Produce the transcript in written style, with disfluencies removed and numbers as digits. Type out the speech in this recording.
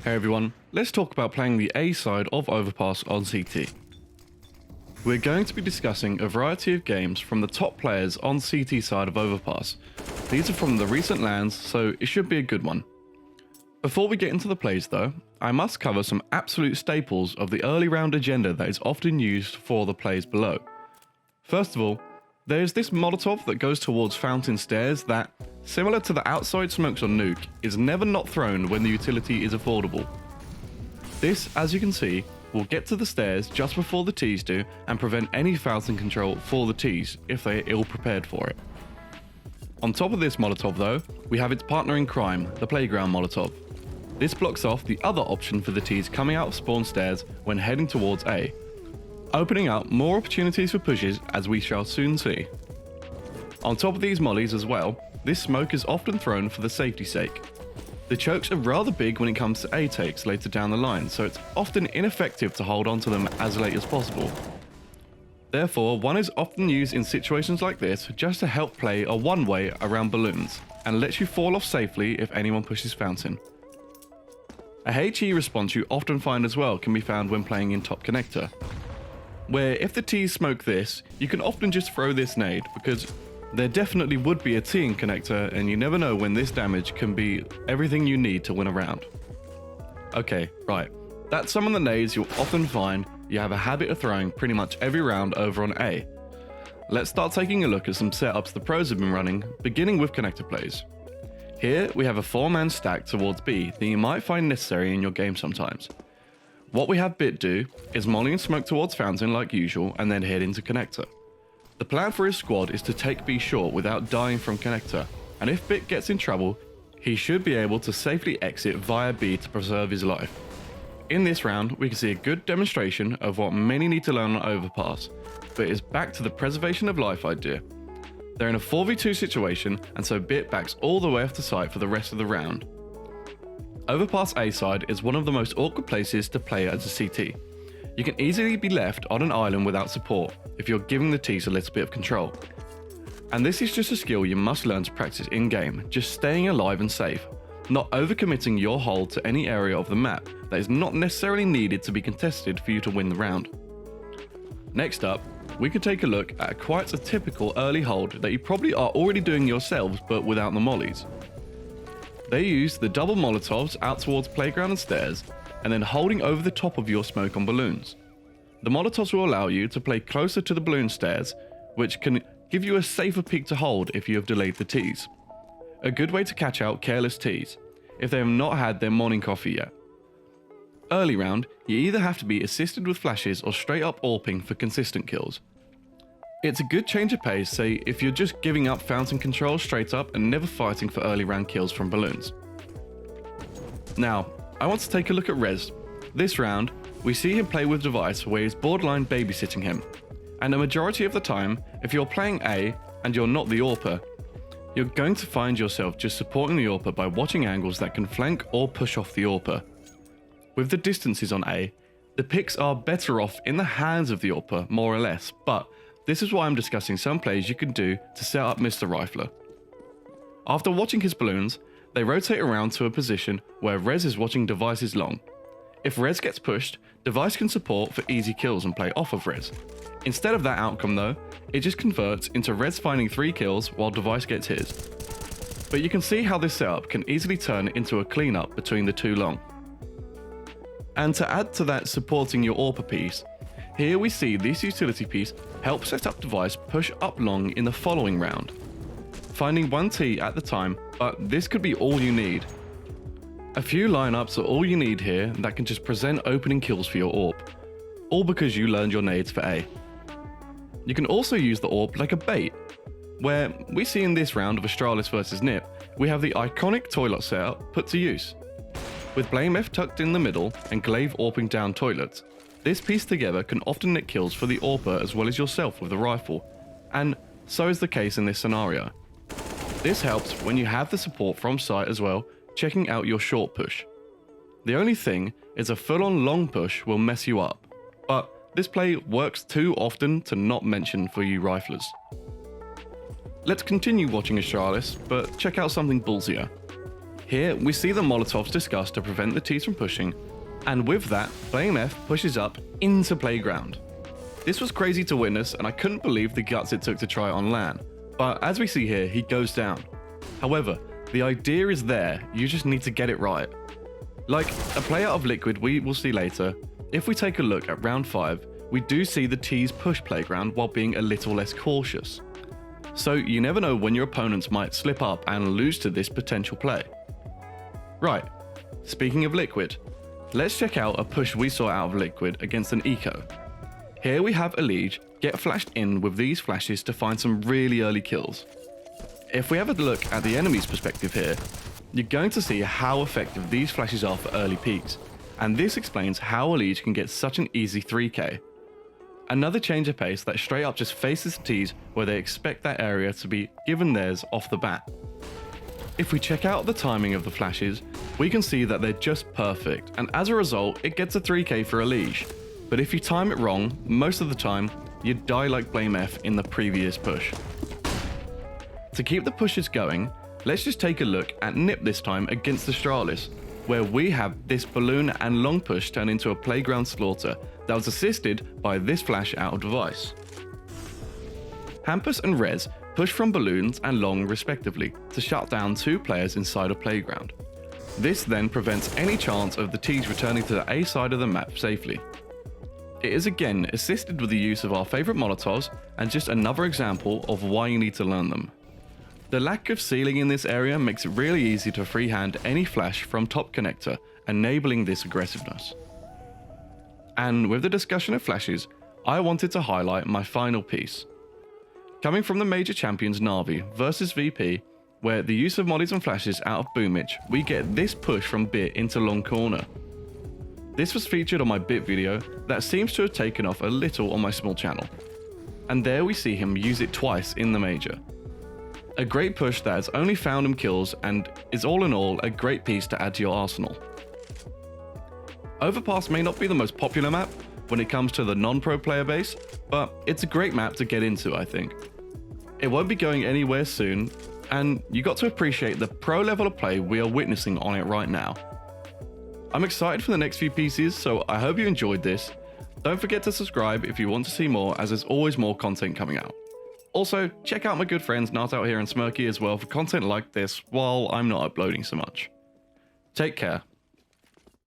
Hey everyone, let's talk about playing the A side of Overpass on CT. We're going to be discussing a variety of games from the top players on CT side of Overpass. These are from the recent lands, so it should be a good one. Before we get into the plays though, I must cover some absolute staples of the early round agenda that is often used for the plays below. First of all, there's this Molotov that goes towards Fountain Stairs that, similar to the outside smokes on Nuke, is never not thrown when the utility is affordable. This, as you can see, will get to the stairs just before the T's do and prevent any Fountain control for the T's if they are ill prepared for it. On top of this Molotov though, we have its partner in crime, the Playground Molotov. This blocks off the other option for the T's coming out of spawn stairs when heading towards A, opening up more opportunities for pushes as we shall soon see. On top of these mollies as well, this smoke is often thrown for the safety's sake. The chokes are rather big when it comes to A takes later down the line, so it's often ineffective to hold onto them as late as possible. Therefore, one is often used in situations like this just to help play a one-way around balloons, and lets you fall off safely if anyone pushes Fountain. A HE response you often find as well can be found when playing in top connector, where if the T's smoke this, you can often just throw this nade because there definitely would be a T in connector and you never know when this damage can be everything you need to win a round. Okay, right, that's some of the nades you'll often find you have a habit of throwing pretty much every round over on A. Let's start taking a look at some setups the pros have been running, beginning with connector plays. Here we have a 4-man stack towards B that you might find necessary in your game sometimes. What we have Bit do is molly and smoke towards Fountain like usual and then head into connector. The plan for his squad is to take B short without dying from connector, and if Bit gets in trouble, he should be able to safely exit via B to preserve his life. In this round, we can see a good demonstration of what many need to learn on Overpass, but it's back to the preservation of life idea. They're in a 4v2 situation, and so Bit backs all the way off the site for the rest of the round. Overpass A side is one of the most awkward places to play as a CT. You can easily be left on an island without support if you're giving the T's a little bit of control. And this is just a skill you must learn to practice in game, just staying alive and safe, not overcommitting your hold to any area of the map that is not necessarily needed to be contested for you to win the round. Next up, we could take a look at quite a typical early hold that you probably are already doing yourselves but without the mollies. They use the double Molotovs out towards playground and stairs, and then holding over the top of your smoke on balloons. The Molotovs will allow you to play closer to the balloon stairs, which can give you a safer peak to hold if you have delayed the T's. A good way to catch out careless T's, if they have not had their morning coffee yet. Early round, you either have to be assisted with flashes or straight up AWPing for consistent kills. It's a good change of pace, say if you're just giving up Fountain control straight up and never fighting for early round kills from balloons. Now, I want to take a look at Rez. This round, we see him play with Device where he's borderline babysitting him. And a majority of the time, if you're playing A and you're not the AWPer, you're going to find yourself just supporting the AWPer by watching angles that can flank or push off the AWPer. With the distances on A, the picks are better off in the hands of the AWPer more or less, but this is why I'm discussing some plays you can do to set up Mr. Rifler. After watching his balloons, they rotate around to a position where Rez is watching Device's long. If Rez gets pushed, Device can support for easy kills and play off of Rez. Instead of that outcome though, it just converts into Rez finding 3 kills while Device gets his. But you can see how this setup can easily turn into a cleanup between the two long. And to add to that supporting your AWPer piece, here we see this utility piece help set up Device push up long in the following round, finding 1 T at the time, but this could be all you need. A few lineups are all you need here that can just present opening kills for your AWP, all because you learned your nades for A. You can also use the AWP like a bait, where we see in this round of Astralis vs Nip, we have the iconic toilet setup put to use. With Blame F tucked in the middle and Glaive AWPing down toilets, this piece together can often nick kills for the AWPer as well as yourself with the rifle, and so is the case in this scenario. This helps when you have the support from site as well, checking out your short push. The only thing is a full-on long push will mess you up, but this play works too often to not mention for you riflers. Let's continue watching Astralis, but check out something ballsier. Here we see the Molotovs discussed to prevent the Ts from pushing, and with that, BlameF pushes up into Playground. This was crazy to witness, and I couldn't believe the guts it took to try it on LAN, but as we see here, he goes down. However, the idea is there, you just need to get it right. Like a play out of Liquid we will see later, if we take a look at round 5, we do see the Ts push Playground while being a little less cautious. So you never know when your opponents might slip up and lose to this potential play. Right, speaking of Liquid, let's check out a push we saw out of Liquid against an Eco. Here we have Elige get flashed in with these flashes to find some really early kills. If we have a look at the enemy's perspective here, you're going to see how effective these flashes are for early peaks, and this explains how Elige can get such an easy 3k. Another change of pace that straight up just faces the Ts where they expect that area to be given theirs off the bat. If we check out the timing of the flashes, we can see that they're just perfect, and as a result it gets a 3k for Elige. But if you time it wrong, most of the time, you die like BlameF in the previous push. To keep the pushes going, let's just take a look at Nip this time against Astralis, where we have this balloon and long push turn into a playground slaughter that was assisted by this flash out of device. Hampus and Rez push from balloons and long respectively to shut down 2 players inside a playground. This then prevents any chance of the Ts returning to the A side of the map safely. It is again assisted with the use of our favourite Molotovs, and just another example of why you need to learn them. The lack of ceiling in this area makes it really easy to freehand any flash from top connector, enabling this aggressiveness. And with the discussion of flashes, I wanted to highlight my final piece. Coming from the major champions NaVi versus VP, where the use of mollies and flashes out of Boomich, we get this push from Bit into long corner. This was featured on my Bit video that seems to have taken off a little on my small channel. And there we see him use it twice in the major. A great push that has only found him kills and is all in all a great piece to add to your arsenal. Overpass may not be the most popular map when it comes to the non-pro player base, but it's a great map to get into, I think. It won't be going anywhere soon, and you got to appreciate the pro level of play we are witnessing on it right now. I'm excited for the next few pieces, so I hope you enjoyed this. Don't forget to subscribe if you want to see more, as there's always more content coming out. Also, check out my good friends Nat out here and Smirky as well for content like this while I'm not uploading so much. Take care.